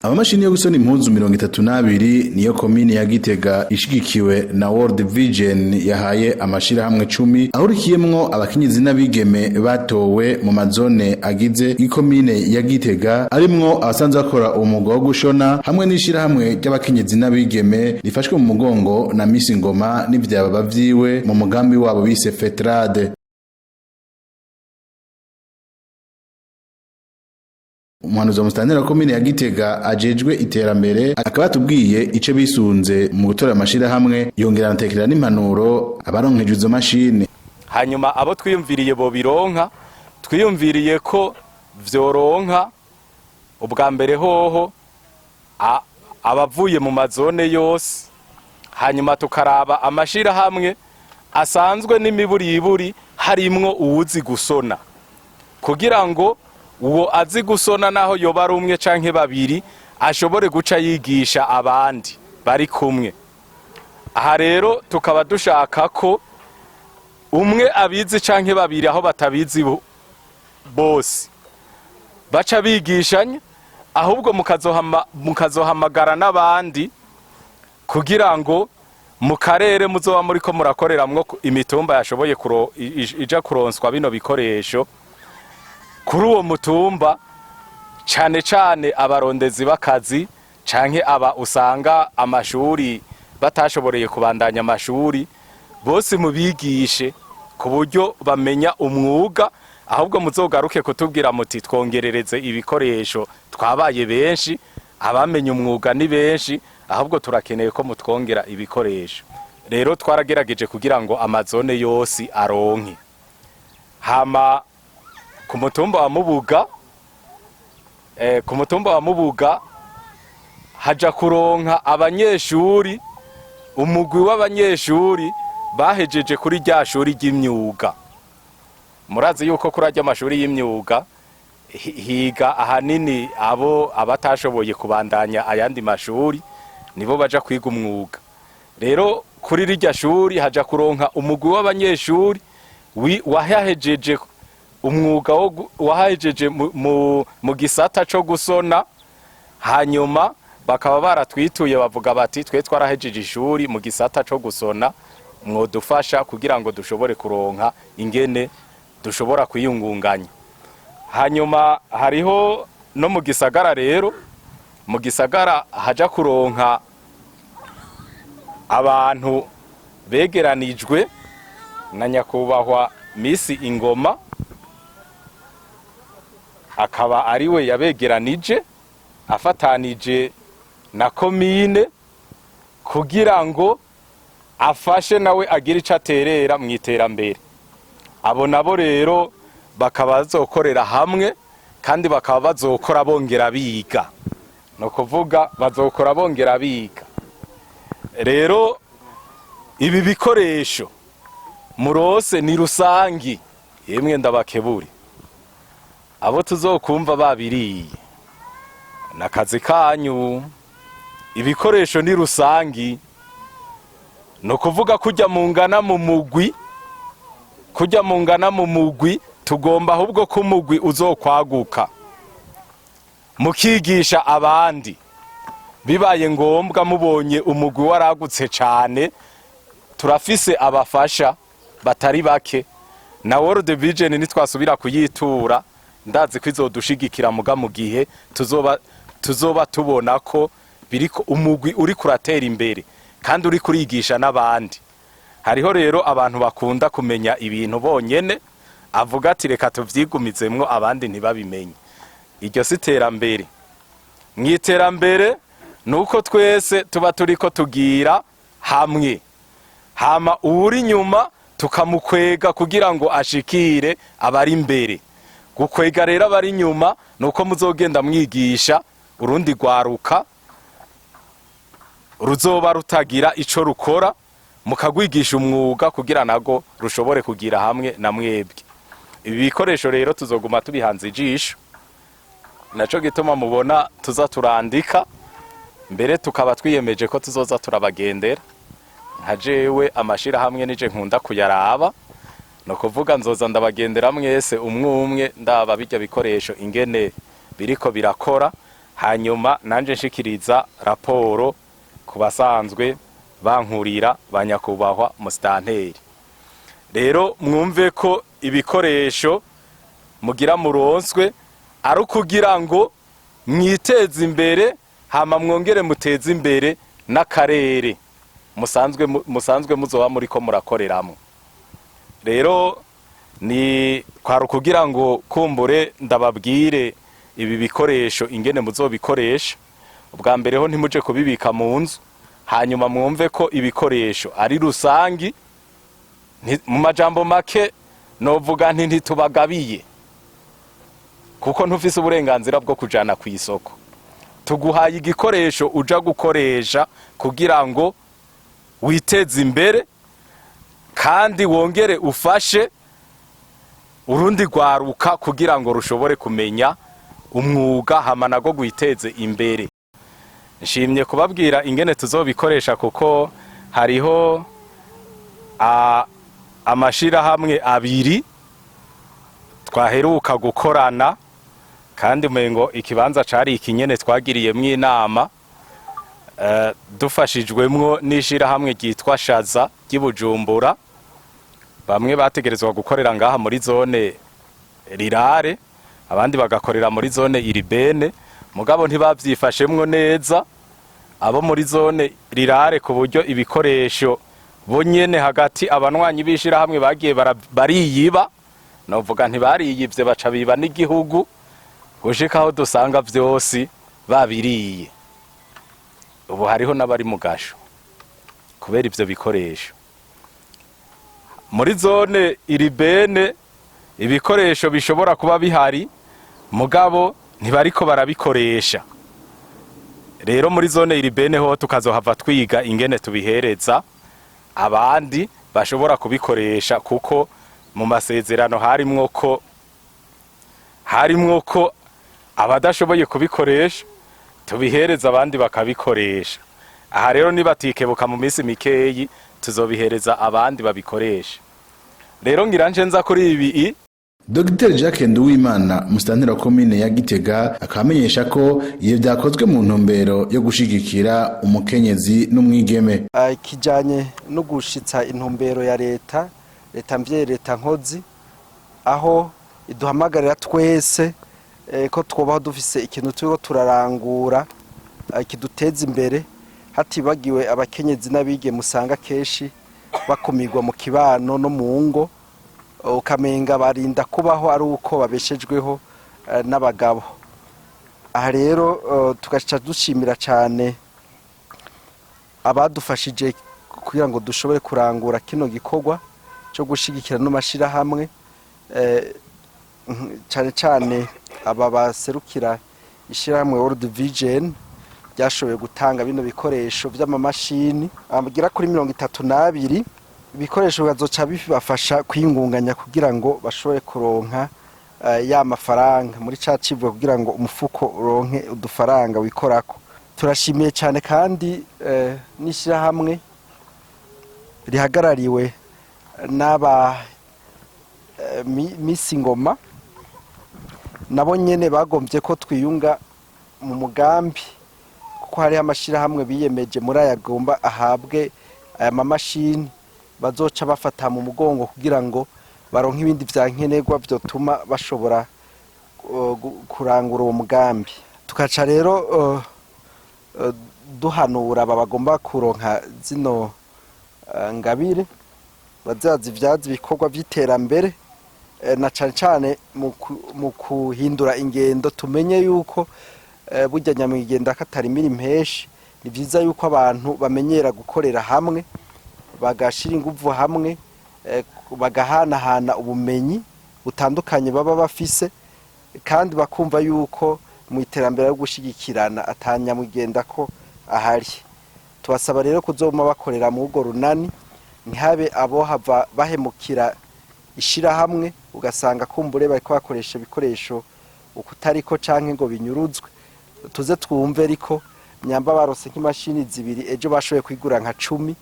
Amamashini yo gusona impuzu 32 niyo komine ya Gitega ishigikiwe na World Vision yahaye amashira hamwe 10 ahurikiyemwo abakenyezi n'abigeme batowe mu mazone agize ikomine ya Gitega arimwo abasanzwe bakora umwuga wo gushona hamwe n'ishira hamwe ry'abakenyezi n'abigeme rifashwe mu mugongo na Miss Ngoma n'ivyaba bavyiwe mu mugambi wabo bise Fetrade. Umuhanuzi wa Musitanteri wa komine ya Gitega ajejwe iterambere akaba atubwiye ico bisunze mu gutora amashira hamwe yongera anatekerera n'impanuro abaronkeje izo mashini. Hanyuma abo twiyumviriye bo bironka twiyumviriye ko vyoronka ubwa mbere hoho abavuye mu mazone yose, hanyuma tukaraba amashira hamwe asanzwe n'imiburiburi harimwo uwuzi gusona kugira ngo uwo azi gusona naho yoba ari umwe canke babiri ashobore guca yigisha abandi bari kumwe. Aha rero tukaba dushaka ko umwe abizi canke babiri aho batabizi bose baca bigishanya, ahubwo mukazohamagara n'abandi kugira ngo mu karere muzoba muriko murakoreramwo imitumba yashoboye ija kuronswa bino bikoresho. Kuri uwo mutumba cane cane abarondezi b'akazi canke aba usanga amashuri batashoboreye kubandanya amashuri bose mubigishe ku buryo bamenya umwuga, ahubwo muzogaruke kutubwira muti twongerereze ibikoresho twabaye benshi, abamenye umwuga ni benshi, ahubwo turakeneye ko mutwongera ibikoresho. Rero twaragerageje kugira ngo amazone yose aronke. Hama ku mutumba wa Mubuga haja kuronka abanyeshuri, umugwi w'abanyeshuri bahejeje kuri rya shuri ry'imyuga. Murazi yuko kuri rya mashuri y'imyuga higa ahanini abatashoboye kubandanya ayandi mashuri nibo baja kwiga umwuga. Rero kuri rya shuri haja kuronka umugwi w'abanyeshuri wahejeje umwuga wahejeje mu gisata co gusona, hanyuma bakaba baratwituye bavuga bati twe twarahejeje ishuri mu gisata co gusona, mwodufasha kugira ngo dushobore kuronka ingene dushobora kwiyungunganya. Hanyuma hariho no mu gisagara, rero mu gisagara haja kuronka abantu begeranijwe na nyakubahwa Miss Ngoma, akaba ariwe yabegeranije afatanije na komine kugira ngo afashe nawe agira ico aterera mu iterambere. Abo nabo rero bakaba bazokorera hamwe kandi bakaba bazokora bongera biga, no kuvuga bazokora bongera biga. Rero ibi bikoresho murose ni rusangi, yemwe ndabakeburi abo tuzokumva babiriye nakazi kanyu. Ibikoresho ni rusangi, no kuvuga kujya mungana mu mugwi tugomba ahubwo ko umugwi uzokwaguka mukigisha abandi, bibaye ngombwa mubonye umugwi waragutse cane turafise abafasha batari bake na World Vision nitwasubira kuyitura ndazi ko izodushigikira muga mu gihe tuzoba tubona ko biriko umugwi uri kuratera imbere kandi uri kurigisha n'abandi. Hariho rero abantu bakunda kumenya ibintu bonyene, avuga ati reka tuvyigumizemwo abandi ntibabimenye. Iryo si terambere. Mwiterambere nuko twese tuba turiko tugira hamwe, hama uri nyuma tukamukwega kugira ngo ashikire abari imbere. Gukwega rero abari nyuma nuko muzogenda mwigisha urundi rwaruka ruzoba rutagira ico rukora, mukagwigisha umwuga kugira nago rushobore kugira hamwe na mwebwe. Ibi bikoresho rero tuzoguma tubihanze ijisho, naco gituma mubona tuza turandika, mbere tukaba twiyemeje ko tuzoza turabagendera. Nka jewe amashira hamwe nije nkunda kuyaraba, no kuvuga nzoza ndabagendera mwese umwe ndaba bijya bikoresho ingene biriko birakora, hanyuma nanje nshikiriza raporo ku basanzwe bankurira banyakubahwa musitanteri. Rero mwumve ko ibikoresho mugira muronswe ari kugira ngo mwiteze imbere hama mwongere muteze imbere n'akarere musanzwe muzoba muri ko murakoreramo. Rero ni kwari kugira ngo kumbure ndababwire ibi bikoresho ingene muzobikoresha. Ubwa mbere ho ntimuje kubibika mu nzu, hanyuma mwumve ko ibikoresho ari rusangi. Mu majambo make novuga nti ntitubagabiye, kuko ntufise uburenganzira bwo kujana ku isoko. Tuguhaye igikoresho uja gukoresha kugira ngo witeze imbere kandi wongere ufashe urundi rwaruka kugira ngo rushobore kumenya umwuga hama nago gwiteze imbere. Nshimye kubabwira ingene tuzobikoresha kuko hariho amashirahamwe abiri twaheruka gukorana, kandi umengo ikibanza cari ikinyene twagiriyemwo inama dufashijwemwo n'ishirahamwe ryitwa Shaza ry'Ibujumbura. Bamwe bategerezwa gukorera ngaha muri zone Rirare, abandi bagakorera muri zone Iribene, mugabo ntibavyifashemwo neza abo muri zone Rirare, ku buryo ibikoresho bonyene hagati abanwanyi b'ishirahamwe bagiye bariyiba. Novuga ntibariyivye baca biba n'igihugu, gushika aho dusanga vyose babiriye. Ubu hariho n'abari mu gasho kubera ivyo bikoresho. Muri zone Iribene ibikoresho bishobora kuba bihari mugabo ntibariko barabikoresha. Rero muri zone Iribene ho tukazohava twiga ingene tubihereza abandi bashobora kubikoresha, kuko mu masezerano harimwo ko abadashoboye kubikoresha tubihereza abandi bakabikoresha. Aha rero nibatikebuka mu minsi mikeyi tuzobihereza abandi babikoresha. Rero ngiranje nza kuri ibi Dr. Jacques Nduwimana musitanteri wa komine ya Gitega akamenyesha ko iyo byakozwe mu ntumbero yo gushigikira umukenyezi n'umwigeme. Kijanye no gushitsa intumbero ya leta mvye leta nkozi, aho iduhamagarira twese ko twobaho dufise ikintu turiko turarangura kiduteza imbere, hatibagiwe abakenyezi n'abige musanga keshi bakumirwa mu kibano no mu ngo, ukamenga barinda kubaho ari uko babeshejweho n'abagabo. Aha rero tugaca dushimira cyane abadufashije kugira ngo dushobore kurangura kino gikorwa cyo gushigikira no mashirahamwe, cyane cyane aba baserukira ishirahamwe World Vision byashoboye gutanga bino bikoresho by'amamashini agira kuri 32. Ibikoresho bazoca bifasha kwingunganya kugira ngo bashobore kuronka ya mafaranga muri cacibwe kugira ngo umufuko uronke udufaranga wikorako. Turashimiye cyane kandi n'ishirahamwe rihagarariwe n'aba Miss Ngoma, nabo nyene bagombye ko twiyunga mu mugambi, kuko hari amashirahamwe biyemeje muri ayagomba ahabwe aya mamashini bazoca bafata mu mugongo kugira ngo baronke ibindi vyankenerwa vyotuma bashobora kurangura uwo mugambi. Tukaca rero duhanura bagomba kuronka zino ngabire bazazi vyazi bikorwa vy'iterambere, na cane cane mu kuhindura ingendo. Tumenye yuko burya nyamwigenda katari miri mpeshi, ni vyiza yuko abantu bamenyera gukorera hamwe, bagashira inguvu hamwe, bagahanahana ubumenyi butandukanye baba bafise, kandi bakumva yuko mu iterambere yo gushigikirana atanyamwigenda ko ahari. Tubasaba rero kuzoma bakorera mu rugo runani, ntihabe abo hava bahemukira ishira hamwe ugasanga kumbure bariko bakoresha ibikoresho ukutariko canke ngo binyuruzwe. Tuze twumve ariko nyamba barose nk'imashini zibiri ejo bashoboye kwigura nka 10,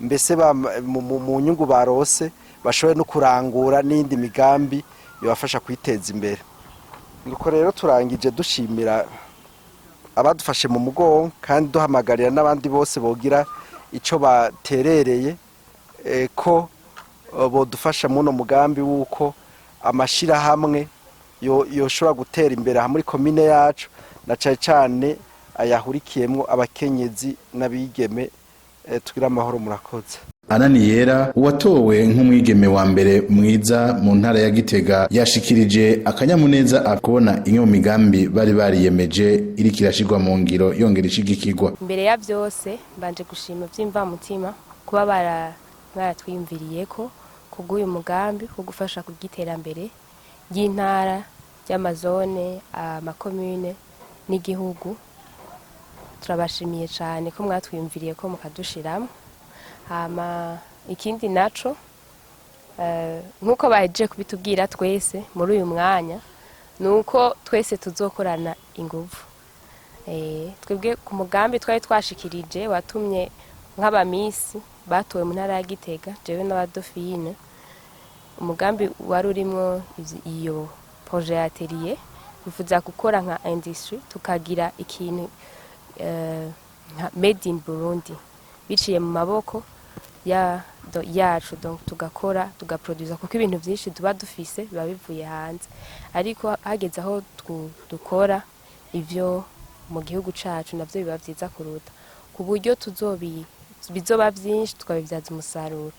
mbese mu nyungu barose bashoboye no kurangura n'indi migambi yobafasha kwiteza imbere. Nuko rero turangije dushimira abadufashe mu mugongo kandi duhamagarira n'abandi bose bogira ico baterereye ko bodufasha muno mugambi wuko amashirahamwe yoshobora gutera imbere muri komine yacu na cyane ayahurikiyemwo abakenyezi n'abigeme tugira amahoro murakoze. Ananiyera uwatowe nk'umwigeme wa mbere mwiza mu ntara ya Gitega yashikirije akanyamuneza akubona inyo migambi bari bariyemeje iri kirashirwa mu ngiro yongera ishigikirwa. Mbere ya byose mbanje gushima byimva mutima kuba baratwiyumviriye ko kuguye umugambi wo gufasha kugiterambere y'intara y'amazone amakomune n'igihugu. Turabashimiye cyane ko mwatwiyumviriye ko mukadushiramo. Hama ikindi naco nkuko baheje kubitubwira twese muri uyu mwanya nuko twese tuzokorana inguvu. Twebwe ku mugambi twari twashikirije watumye nk'abamisi batowe mu ntara ya Gitega jewe n'abadofine. Umugambi wari urimo iyo projet atelier bifuza gukora nka industry tukagira ikintu made in Burundi biciye mu maboko yacu donc tugakora tugaproduce kuko ibintu byinshi tuba dufise biba bivuye hanze ariko hageze aho dukora ivyo mu gihugu cacu navyo biba vyiza kuruta ku buryo bizoba byinshi tukabivyaza umusaruro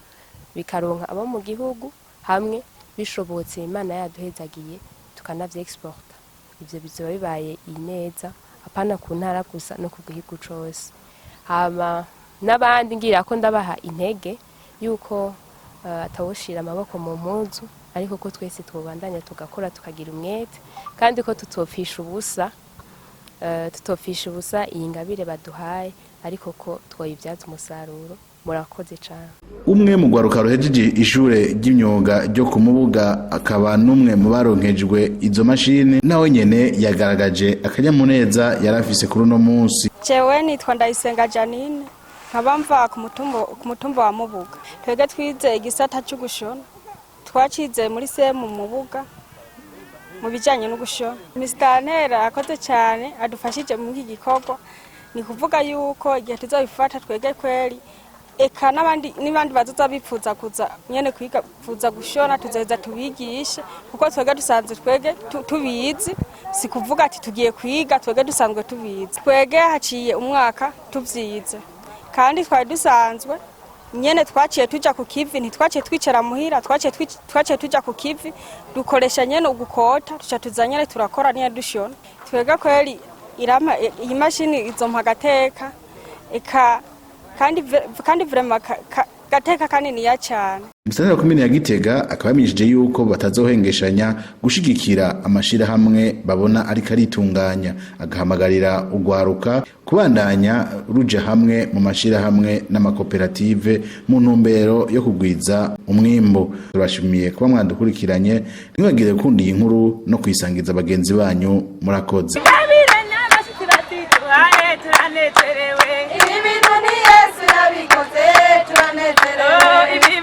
bikaronka abo mu gihugu hamwe bishobotse Imana yaduhezagiye tukanavye exporta. Ivyo bizoba bibaye ineza apana ku ntara gusa no ku gihugu cose. Hama n'abandi ngira ko ndabaha intege yuko atawoshira amaboko mu mpuzu ariko ko twese twobandanya tugakora tukagira umwete kandi ko tutopfisha ubusa iyi ngabire baduhaye ariko ko twoyivyaza umusaruro. Murakoze cyane. Umwe mu gwaruka ruhejeje ishure ry'imyuga ryo ku Mubuga akaba numwe mu baronkejwe izo mashini nawe nyene yagaragaje akanyamuneza yarafise kuri no munsi. Jewe nitwa Ndayisenga Janine nkaba mva ku mutumba wa Mubuga. Twege twize igisata cyo gushona twacize muri semu Mubuga mu bijanye no gushona. Mr. Ntera akoze cyane adufashije mu iki gikorwa ni kuvuga yuko igihe tuzabifata twege kweri eka n'abandi bazoza bipfuza kuza nyene kwiga kuza gushona tuzeza tubigishe kuko twege dusanzwe twege tubizi si kuvuga ati tugiye kwiga twege dusanzwe tubizi. Twege haciye umwaka tuvyize kandi twari dusanzwe nyene twaciye tuja ku kivi ntitwaciye twicara muhira twaciye tuja ku kivi dukoresha nyene ugukota tuca tuzanyene turakora niye dushona. Twege kweli irama iyi mashini izompa gateka eka kandi vraiment gateka kanini ya cyane. Musana wa komine ya Gitega akabamishije yuko batazohengeshanya gushigikira amashira hamwe babona ari karitunganya agahamagarira ugwaruka kubandanya ruja hamwe mu mashira hamwe n'amakoperative mu ntumbero yo kugwiza umwimbo. Turashimiye kuba mwadukurikiranye ntimwagire kundi iyi nkuru no kwisangiza bagenzi banyu murakoze. Turanezerewe ibintu ni Yesu yabikoze turanezerewe.